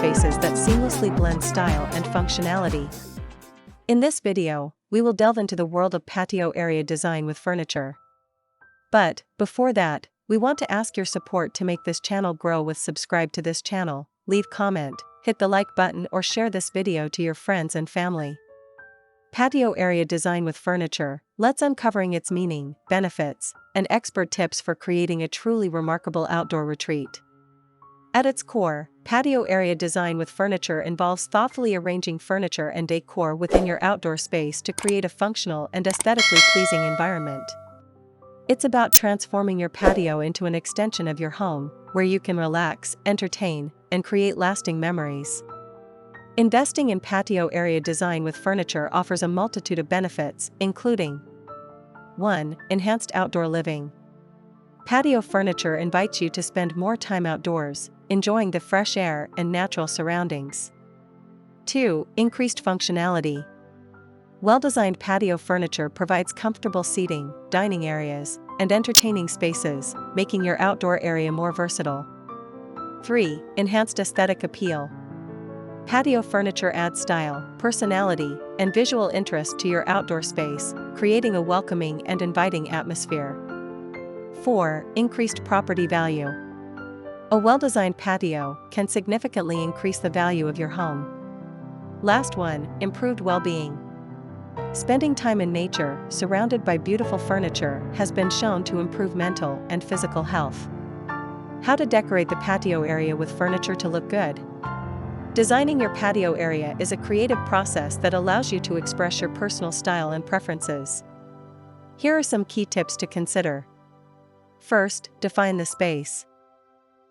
spaces that seamlessly blend style and functionality. In this video, we will delve into the world of patio area design with furniture. But, before that, we want to ask your support to make this channel grow with subscribe to this channel, leave comment, hit the like button or share this video to your friends and family. Patio area design with furniture, let's uncovering its meaning, benefits, and expert tips for creating a truly remarkable outdoor retreat. At its core, patio area design with furniture involves thoughtfully arranging furniture and decor within your outdoor space to create a functional and aesthetically pleasing environment. It's about transforming your patio into an extension of your home, where you can relax, entertain, and create lasting memories. Investing in patio area design with furniture offers a multitude of benefits, including 1. Enhanced outdoor living. Patio furniture invites you to spend more time outdoors, enjoying the fresh air and natural surroundings. 2. Increased functionality. Well-designed patio furniture provides comfortable seating, dining areas, and entertaining spaces, making your outdoor area more versatile. 3. Enhanced aesthetic appeal. Patio furniture adds style, personality, and visual interest to your outdoor space, creating a welcoming and inviting atmosphere. 4. Increased property value. A well-designed patio can significantly increase the value of your home. Last one, improved well-being. Spending time in nature, surrounded by beautiful furniture, has been shown to improve mental and physical health. How to decorate the patio area with furniture to look good. Designing your patio area is a creative process that allows you to express your personal style and preferences. Here are some key tips to consider. First, define the space.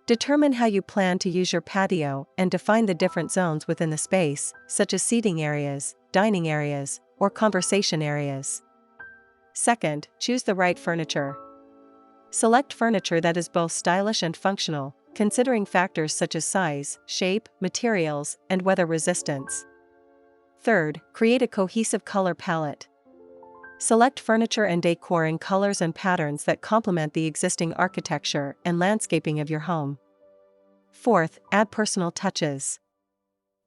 Determine how you plan to use your patio and define the different zones within the space, such as seating areas, dining areas, or conversation areas. Second, choose the right furniture. Select furniture that is both stylish and functional, considering factors such as size, shape, materials, and weather resistance. Third, create a cohesive color palette. Select furniture and decor in colors and patterns that complement the existing architecture and landscaping of your home. Fourth, add personal touches.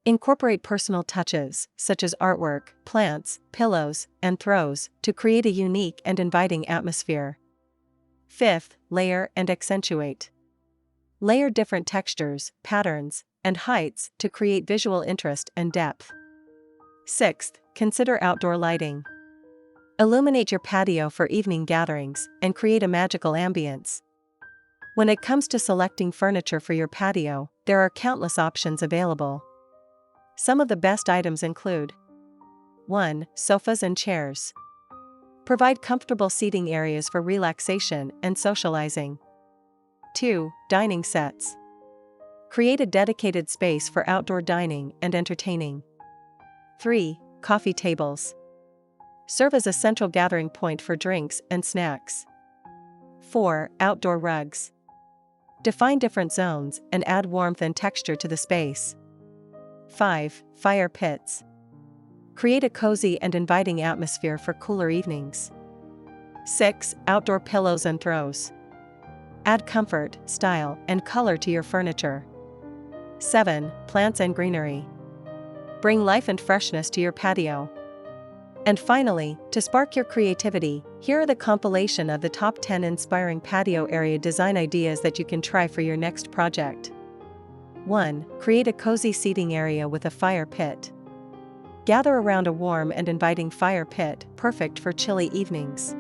Incorporate personal touches, such as artwork, plants, pillows, and throws, to create a unique and inviting atmosphere. Fifth, layer and accentuate. Layer different textures, patterns, and heights to create visual interest and depth. Sixth, consider outdoor lighting. Illuminate your patio for evening gatherings and create a magical ambience. When it comes to selecting furniture for your patio, there are countless options available. Some of the best items include 1. Sofas and chairs. Provide comfortable seating areas for relaxation and socializing. 2. Dining sets. Create a dedicated space for outdoor dining and entertaining. 3. Coffee tables. Serve as a central gathering point for drinks and snacks. 4. Outdoor rugs. Define different zones and add warmth and texture to the space. 5. Fire pits. Create a cozy and inviting atmosphere for cooler evenings. 6. Outdoor pillows and throws. Add comfort, style, and color to your furniture. 7. Plants and greenery. Bring life and freshness to your patio. And finally, to spark your creativity, here are the compilation of the top 10 inspiring patio area design ideas that you can try for your next project. 1. Create a cozy seating area with a fire pit. Gather around a warm and inviting fire pit, perfect for chilly evenings.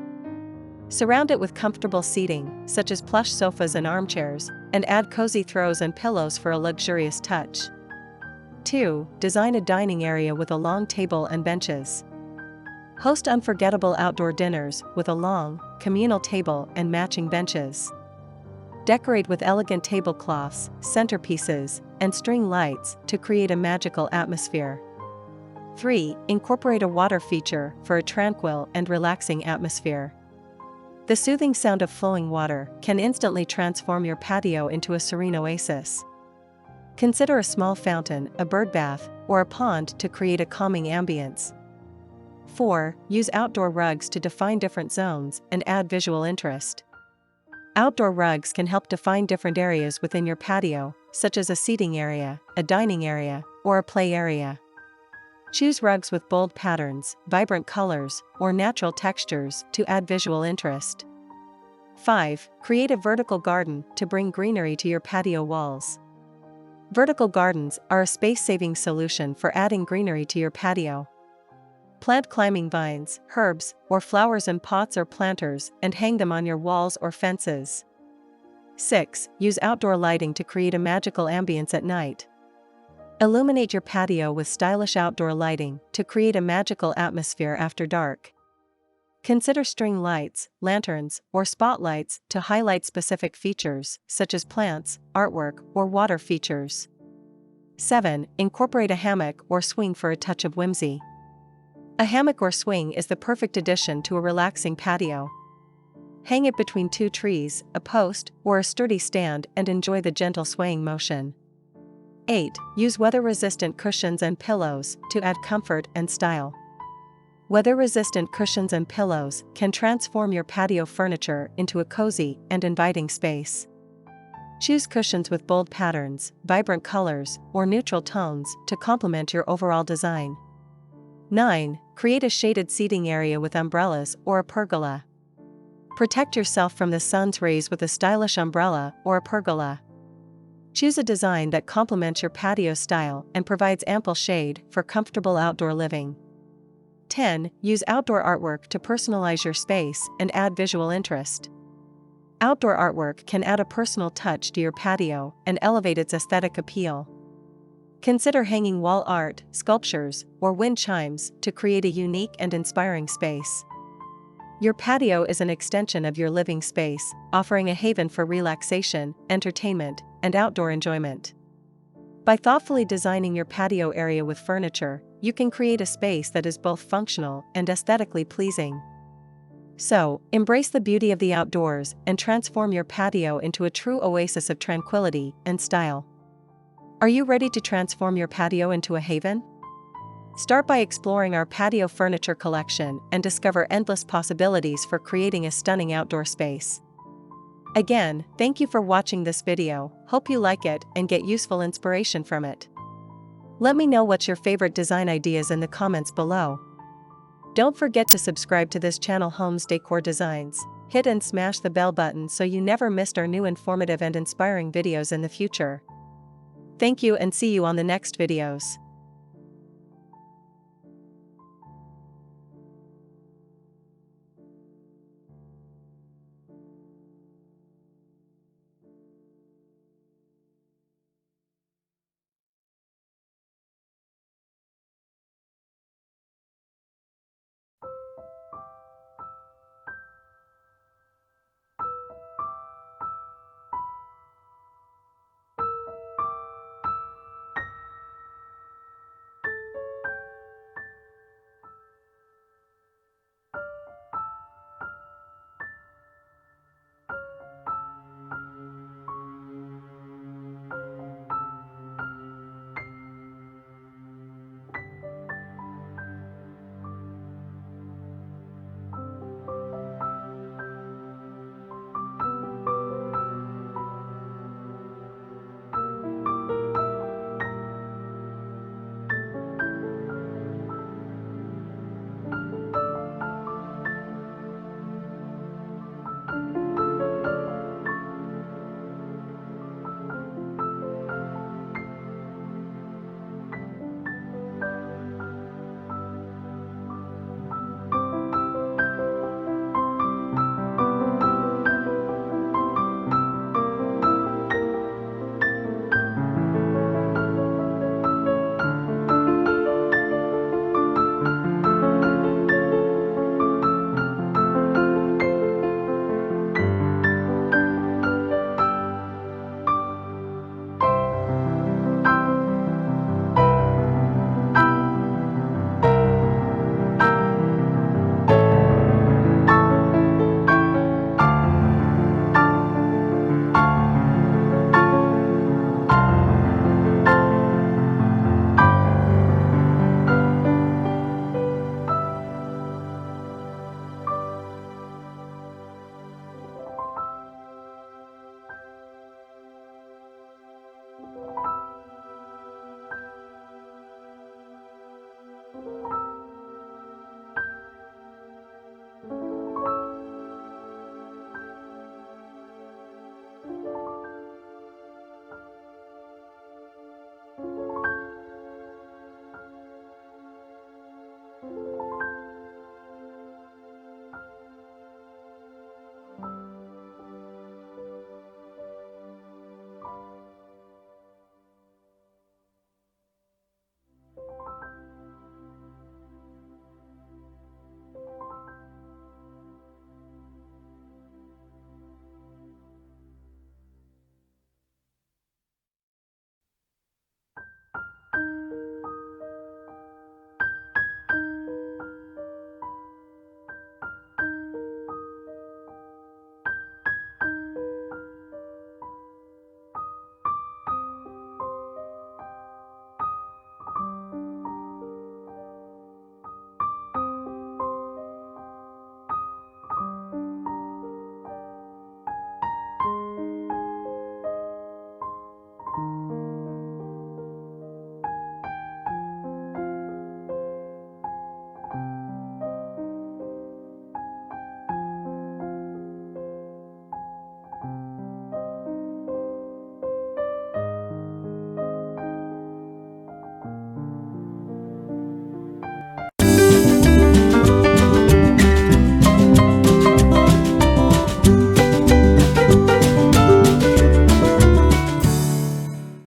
Surround it with comfortable seating, such as plush sofas and armchairs, and add cozy throws and pillows for a luxurious touch. 2. Design a dining area with a long table and benches. Host unforgettable outdoor dinners with a long, communal table and matching benches. Decorate with elegant tablecloths, centerpieces, and string lights to create a magical atmosphere. 3. Incorporate a water feature for a tranquil and relaxing atmosphere. The soothing sound of flowing water can instantly transform your patio into a serene oasis. Consider a small fountain, a bird bath, or a pond to create a calming ambience. 4. Use outdoor rugs to define different zones and add visual interest. Outdoor rugs can help define different areas within your patio, such as a seating area, a dining area, or a play area. Choose rugs with bold patterns, vibrant colors, or natural textures to add visual interest. 5. Create a vertical garden to bring greenery to your patio walls. Vertical gardens are a space-saving solution for adding greenery to your patio. Plant climbing vines, herbs, or flowers in pots or planters and hang them on your walls or fences. 6. Use outdoor lighting to create a magical ambience at night. Illuminate your patio with stylish outdoor lighting to create a magical atmosphere after dark. Consider string lights, lanterns, or spotlights to highlight specific features, such as plants, artwork, or water features. 7. Incorporate a hammock or swing for a touch of whimsy. A hammock or swing is the perfect addition to a relaxing patio. Hang it between two trees, a post, or a sturdy stand and enjoy the gentle swaying motion. 8. Use weather-resistant cushions and pillows to add comfort and style. Weather-resistant cushions and pillows can transform your patio furniture into a cozy and inviting space. Choose cushions with bold patterns, vibrant colors, or neutral tones to complement your overall design. 9. Create a shaded seating area with umbrellas or a pergola. Protect yourself from the sun's rays with a stylish umbrella or a pergola. Choose a design that complements your patio style and provides ample shade for comfortable outdoor living. 10. Use outdoor artwork to personalize your space and add visual interest. Outdoor artwork can add a personal touch to your patio and elevate its aesthetic appeal. Consider hanging wall art, sculptures, or wind chimes to create a unique and inspiring space. Your patio is an extension of your living space, offering a haven for relaxation, entertainment, and outdoor enjoyment. By thoughtfully designing your patio area with furniture, you can create a space that is both functional and aesthetically pleasing. So, embrace the beauty of the outdoors and transform your patio into a true oasis of tranquility and style. Are you ready to transform your patio into a haven? Start by exploring our patio furniture collection and discover endless possibilities for creating a stunning outdoor space. Again, thank you for watching this video. Hope you like it and get useful inspiration from it. Let me know what's your favorite design ideas in the comments below. Don't forget to subscribe to this channel, Homes Decor Designs. Hit and smash the bell button so you never missed our new informative and inspiring videos in the future. Thank you and see you on the next videos.